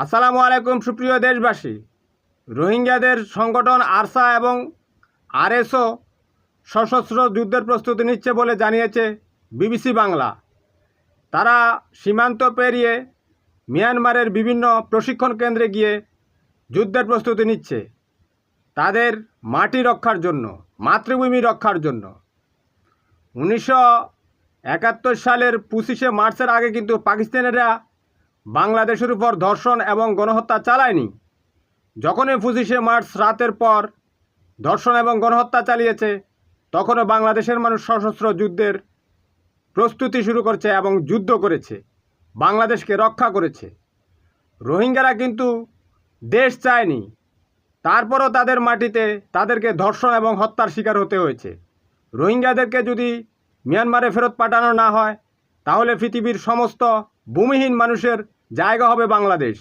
আসসালামু আলাইকুম সুপ্রিয় দেশবাসী। রোহিঙ্গাদের সংগঠন আরসা এবং আরএসও সশস্ত্র যুদ্ধের প্রস্তুতি নিচ্ছে বলে জানিয়েছে বিবিসি বাংলা। তারা সীমান্ত পেরিয়ে মিয়ানমারের বিভিন্ন প্রশিক্ষণ কেন্দ্রে গিয়ে যুদ্ধের প্রস্তুতি নিচ্ছে তাদের মাটি রক্ষার জন্য, মাতৃভূমি রক্ষার জন্য। 1971 সালের 25শে মার্চের আগে কিন্তু পাকিস্তানিরা বাংলাদেশের উপর ধর্ষণ এবং গণহত্যা চালায়নি। যখনই 25শে মার্চ রাতের পর ধর্ষণ এবং গণহত্যা চালিয়েছে, তখনও বাংলাদেশের মানুষ সশস্ত্র যুদ্ধের প্রস্তুতি শুরু করেছে এবং যুদ্ধ করেছে, বাংলাদেশকে রক্ষা করেছে। রোহিঙ্গারা কিন্তু দেশ চায়নি, তারপরও তাদের মাটিতে তাদেরকে ধর্ষণ এবং হত্যার শিকার হতে হয়েছে। রোহিঙ্গাদেরকে যদি মিয়ানমারে ফেরত পাঠানো না হয়, তাহলে পৃথিবীর সমস্ত ভূমিহীন মানুষের জায়গা হবে বাংলাদেশ।